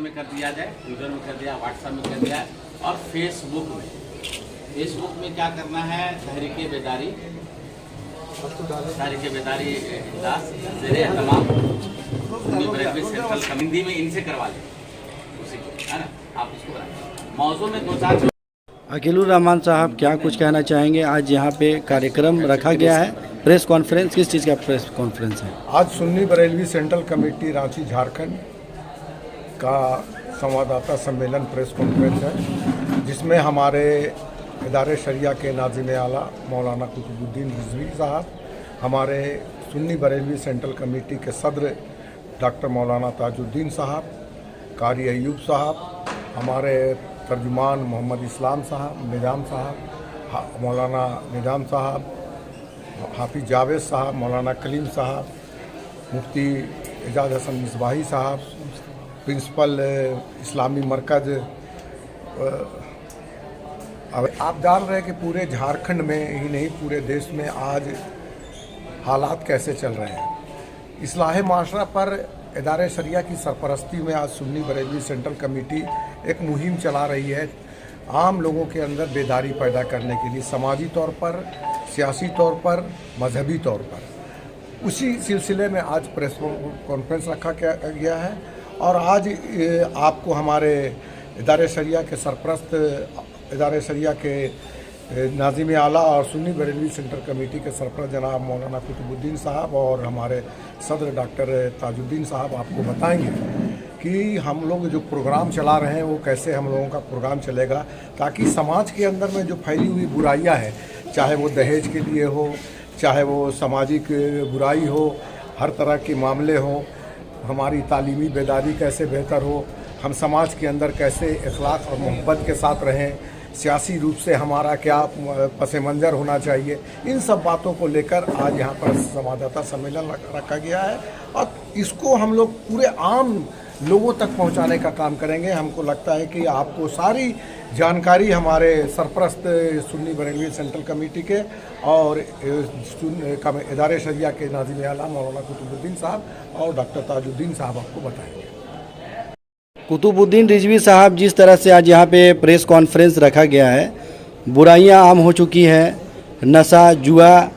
में कर दिया जाए, ट्विटर में कर दिया, व्हाट्सएप में कर दिया और फेसबुक में क्या करना है, तहरीक बेदारी इजलास ज़ेरे तमाम सेंट्रल हिंदी में इनसे करवा लें, उसी को है ना, आप उसको बनाएं मौजू में 2-4। अकीलुर रहमान साहब क्या कुछ कहना चाहेंगे? आज यहाँ पे कार्यक्रम रखा गया है, प्रेस कॉन्फ्रेंस, किस चीज़ का प्रेस कॉन्फ्रेंस है? आज सुन्नी बरेलवी सेंट्रल कमेटी रांची झारखंड का संवाददाता सम्मेलन प्रेस कॉन्फ्रेंस है, जिसमें हमारे इदारे शरिया के नाज़िम आला मौलाना कुतुबुद्दीन रिजवी साहब, हमारे सुन्नी बरेलवी सेंट्रल कमेटी के सदर डॉक्टर मौलाना ताजुद्दीन साहब, कारी अयूब साहब, हमारे तर्जुमान मोहम्मद इस्लाम साहब, निज़ाम साहब, मौलाना निज़ाम साहब, हाफिज जावेद साहब, मौलाना कलीम साहब, मुफ्ती एजाज हसन मिसबाही साहब, प्रिंसिपल इस्लामी मरकज़। आप जान रहे हैं कि पूरे झारखंड में ही नहीं पूरे देश में आज हालात कैसे चल रहे हैं। इस्लाह माशरा पर इदारे शरिया की सरपरस्ती में आज सुन्नी बरेलवी सेंट्रल कमेटी एक मुहिम चला रही है, आम लोगों के अंदर बेदारी पैदा करने के लिए, समाजी तौर पर, सियासी तौर पर, मजहबी तौर पर। उसी सिलसिले में आज प्रेस कॉन्फ्रेंस रखा गया है और आज आपको हमारे इदारे शरिया के सरपरस्त, इदारे शरिया के नाज़िम आला और सुन्नी बरेलवी सेंट्रल कमेटी के सरपरस्त जनाब मौलाना कुतुबुद्दीन साहब और हमारे सदर डॉक्टर ताजुद्दीन साहब आपको बताएंगे कि हम लोग जो प्रोग्राम चला रहे हैं वो कैसे हम लोगों का प्रोग्राम चलेगा, ताकि समाज के अंदर में जो फैली हुई बुराइयां हैं, चाहे वो दहेज के लिए हो, चाहे वो सामाजिक बुराई हो, हर तरह के मामले हों, हमारी तालीमी बेदारी कैसे बेहतर हो, हम समाज के अंदर कैसे अखलाक और मोहब्बत के साथ रहें, सियासी रूप से हमारा क्या पस मंज़र होना चाहिए, इन सब बातों को लेकर आज यहाँ पर संवाददाता सम्मेलन रखा गया है और इसको हम लोग पूरे आम लोगों तक पहुँचाने का काम करेंगे। हमको लगता है कि आपको सारी जानकारी हमारे सरपरस्त सुन्नी बरेलवी सेंट्रल कमेटी के और इदारे शरिया के नाज़िम आला मौलाना कुतुबुद्दीन साहब और डॉक्टर ताजुद्दीन साहब आपको बताएंगे। कुतुबुद्दीन रिजवी साहब, जिस तरह से आज यहाँ पे प्रेस कॉन्फ्रेंस रखा गया है, बुराइयाँ आम हो चुकी हैं, नशा, जुआ,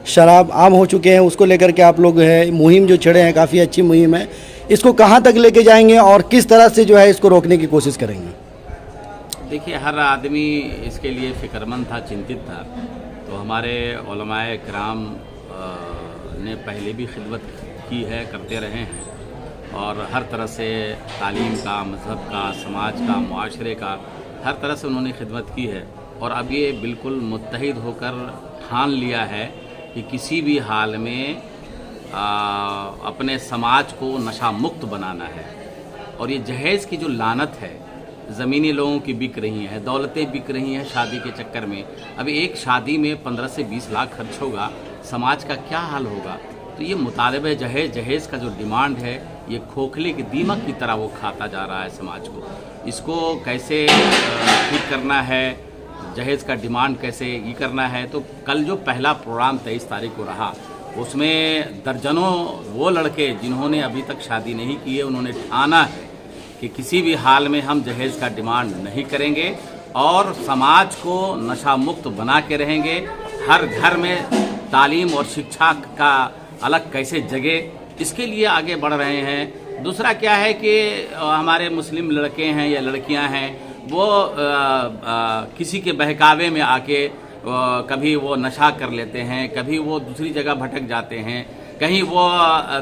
शराब आम हो चुके हैं, उसको लेकर के आप लोग है मुहिम जो छेड़े हैं, काफ़ी अच्छी मुहिम है। इसको कहाँ तक लेके जाएंगे और किस तरह से जो है इसको रोकने की कोशिश करेंगे? देखिए, हर आदमी इसके लिए फ़िक्रमंद था, चिंतित था। तो हमारे उलमाए किराम ने पहले भी खिदमत की है, करते रहे हैं और हर तरह से तालीम का, मज़हब का, समाज का, मुआशरे का हर तरह से उन्होंने खिदमत की है और अब ये बिल्कुल मुत्तहिद होकर ठान लिया है कि किसी भी हाल में अपने समाज को नशा मुक्त बनाना है। और ये जहेज़ की जो लानत है, ज़मीनी लोगों की बिक रही हैं, दौलतें बिक रही हैं शादी के चक्कर में। अभी एक शादी में 15 से 20 लाख खर्च होगा, समाज का क्या हाल होगा? तो ये मुतालिबे जहेज़ का जो डिमांड है, ये खोखले के दीमक की तरह वो खाता जा रहा है समाज को। इसको कैसे ठीक करना है, जहेज़ का डिमांड कैसे ये करना है? तो कल जो पहला प्रोग्राम 23 तारीख को रहा, उसमें दर्जनों वो लड़के जिन्होंने अभी तक शादी नहीं की है, उन्होंने ठाना है कि किसी भी हाल में हम जहेज़ का डिमांड नहीं करेंगे और समाज को नशा मुक्त बना के रहेंगे। हर घर में तालीम और शिक्षा का अलग कैसे जगे, इसके लिए आगे बढ़ रहे हैं। दूसरा क्या है कि हमारे मुस्लिम लड़के हैं या लड़कियां हैं, वो किसी के बहकावे में आके कभी वो नशा कर लेते हैं, कभी वो दूसरी जगह भटक जाते हैं, कहीं वो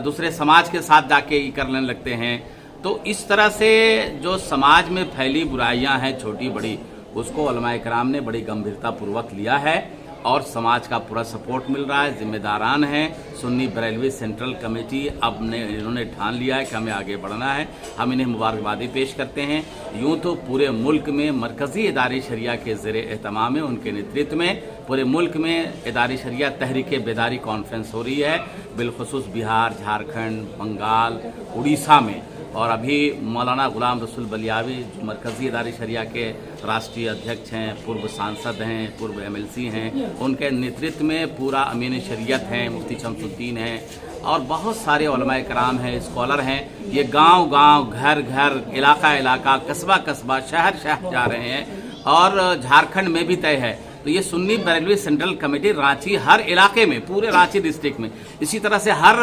दूसरे समाज के साथ जाके करने लगते हैं। तो इस तरह से जो समाज में फैली बुराइयां हैं छोटी बड़ी, उसको उलमाए किराम ने बड़ी गंभीरतापूर्वक लिया है और समाज का पूरा सपोर्ट मिल रहा है। जिम्मेदारान हैं सुन्नी बरेलवी सेंट्रल कमेटी, अब इन्होंने ठान लिया है कि हमें आगे बढ़ना है। हम इन्हें मुबारकबादी पेश करते हैं। यूँ तो पूरे मुल्क में मरकज़ी इदारे शरिया के ज़ेरे एहतमाम में, उनके नेतृत्व में पूरे मुल्क में इदारे शरिया तहरीक बेदारी कॉन्फ्रेंस हो रही है, बिलखुसूस बिहार, झारखंड, बंगाल, उड़ीसा में। और अभी मौलाना गुलाम रसूल बलियावी जो मरकज़ी इदारे शरिया के राष्ट्रीय अध्यक्ष हैं, पूर्व सांसद हैं, पूर्व MLC हैं, उनके नेतृत्व में पूरा अमीन शरीयत हैं, मुफ्ती शमसुद्दीन हैं और बहुत सारे उलमाए कराम हैं, स्कॉलर हैं। ये गांव गांव, घर घर, इलाका इलाका, कस्बा कस्बा, शहर शहर जा रहे हैं और झारखंड में भी तय है। तो ये सुन्नी बरेलवी सेंट्रल कमेटी रांची हर इलाके में, पूरे रांची डिस्ट्रिक्ट में, इसी तरह से हर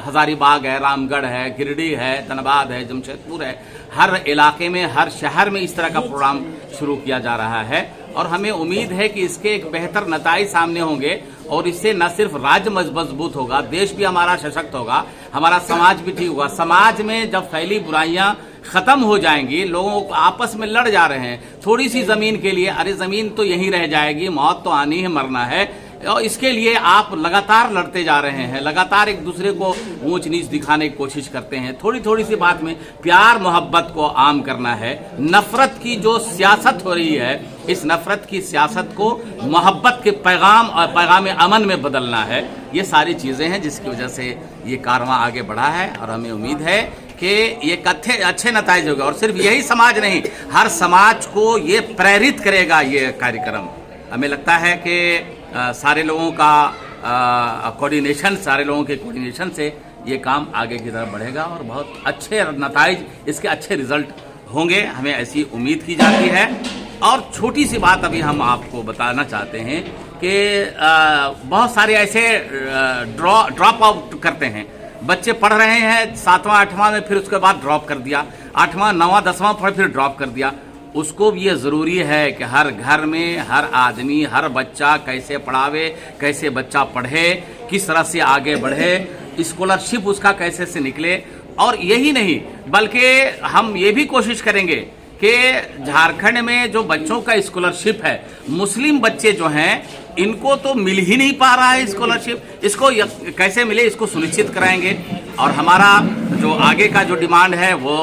हजारीबाग है, रामगढ़ है, गिरिडीह है, धनबाद है, जमशेदपुर है, हर इलाके में, हर शहर में इस तरह का प्रोग्राम शुरू किया जा रहा है। और हमें उम्मीद है कि इसके एक बेहतर नताइज सामने होंगे और इससे न सिर्फ राज्य मजबूत होगा, देश भी हमारा सशक्त होगा, हमारा समाज भी ठीक होगा। समाज में जब फैली बुराइयां खत्म हो जाएंगी, लोगों को आपस में लड़ जा रहे हैं थोड़ी सी जमीन के लिए, अरे जमीन तो यहीं रह जाएगी, मौत तो आनी है, मरना है, और इसके लिए आप लगातार लड़ते जा रहे हैं, लगातार एक दूसरे को ऊंच नीच दिखाने की कोशिश करते हैं। थोड़ी थोड़ी सी बात में प्यार मोहब्बत को आम करना है। नफरत की जो सियासत हो रही है, इस नफरत की सियासत को मोहब्बत के पैगाम और पैगाम अमन में बदलना है। ये सारी चीजें हैं जिसकी वजह से ये कारवां आगे बढ़ा है और हमें उम्मीद है कि ये अच्छे नताइज होगा। और सिर्फ यही समाज नहीं, हर समाज को ये प्रेरित करेगा ये कार्यक्रम। हमें लगता है कि सारे लोगों का कोऑर्डिनेशन, सारे लोगों के कोऑर्डिनेशन से ये काम आगे की तरफ बढ़ेगा और बहुत अच्छे नताइज, इसके अच्छे रिजल्ट होंगे, हमें ऐसी उम्मीद की जाती है। और छोटी सी बात अभी हम आपको बताना चाहते हैं कि बहुत सारे ऐसे ड्रॉप आउट करते हैं बच्चे, पढ़ रहे हैं 7वां 8वां में, फिर उसके बाद ड्रॉप कर दिया, 8वां 9वां 10वां पढ़ फिर ड्रॉप कर दिया। उसको भी ये ज़रूरी है कि हर घर में हर आदमी, हर बच्चा कैसे पढ़ावे, कैसे बच्चा पढ़े, किस तरह से आगे बढ़े, स्कॉलरशिप उसका कैसे से निकले। और यही नहीं बल्कि हम ये भी कोशिश करेंगे कि झारखंड में जो बच्चों का स्कॉलरशिप है, मुस्लिम बच्चे जो हैं इनको तो मिल ही नहीं पा रहा है स्कॉलरशिप, इसको कैसे मिले, इसको सुनिश्चित कराएंगे। और हमारा जो आगे का जो डिमांड है वो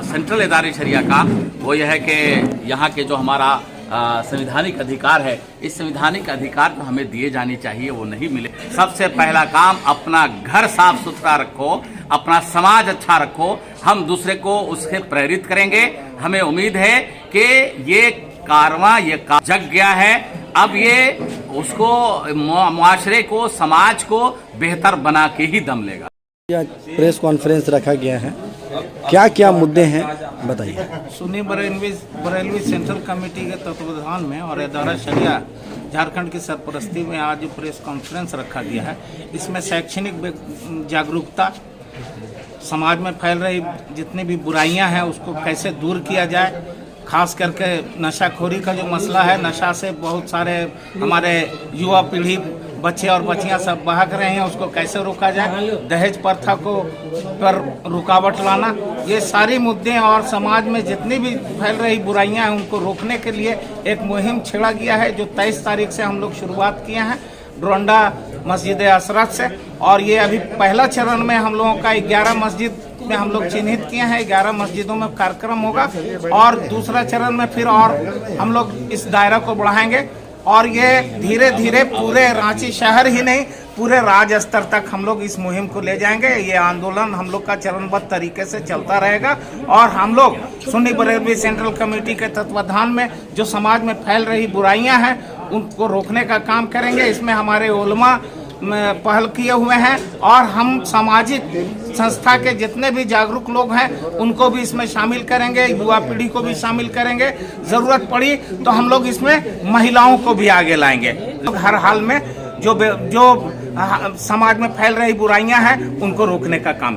सेंट्रल इदारे शरिया का, वो यह है कि यहाँ के जो हमारा संवैधानिक अधिकार है, इस संवैधानिक अधिकार को हमें दिए जानी चाहिए, वो नहीं मिले। सबसे पहला काम अपना घर साफ सुथरा रखो, अपना समाज अच्छा रखो, हम दूसरे को उससे प्रेरित करेंगे। हमें उम्मीद है कि ये कारवां जग गया है, अब ये उसको मुआशरे को, समाज को बेहतर बना के ही दम लेगा। प्रेस कॉन्फ्रेंस रखा गया है, क्या क्या मुद्दे हैं बताइए। सुन्नी बरेलवी सेंट्रल कमेटी के तत्वाधान में और इदारा शरिया झारखंड की सरपरस्ती में आज प्रेस कॉन्फ्रेंस रखा गया है। इसमें शैक्षणिक जागरूकता, समाज में फैल रही जितनी भी बुराइयां हैं उसको कैसे दूर किया जाए, खास करके नशाखोरी का जो मसला है, नशा से बहुत सारे हमारे युवा पीढ़ी, बच्चे और बच्चियां सब बहक रहे हैं, उसको कैसे रोका जाए, दहेज प्रथा को पर रुकावट लाना, ये सारी मुद्दे और समाज में जितनी भी फैल रही बुराइयां हैं उनको रोकने के लिए एक मुहिम छेड़ा गया है, जो 23 तारीख से हम लोग शुरुआत किए हैं डोरंडा मस्जिद असरत से। और ये अभी पहला चरण में हम लोगों का 11 मस्जिद में हम लोग चिन्हित किए हैं, 11 मस्जिदों में कार्यक्रम होगा और दूसरा चरण में फिर और हम लोग इस दायरा को बढ़ाएंगे। और ये धीरे धीरे पूरे रांची शहर ही नहीं, पूरे राज्य स्तर तक हम लोग इस मुहिम को ले जाएंगे। ये आंदोलन हम लोग का चरणबद्ध तरीके से चलता रहेगा और हम लोग सुन्नी बरेलवी सेंट्रल कमेटी के तत्वाधान में जो समाज में फैल रही बुराइयां हैं उनको रोकने का काम करेंगे। इसमें हमारे उलमा पहल किए हुए हैं और हम सामाजिक संस्था के जितने भी जागरूक लोग हैं उनको भी इसमें शामिल करेंगे, युवा पीढ़ी को भी शामिल करेंगे, जरूरत पड़ी तो हम लोग इसमें महिलाओं को भी आगे लाएंगे। हर हाल में जो समाज में फैल रही बुराइयां हैं उनको रोकने का काम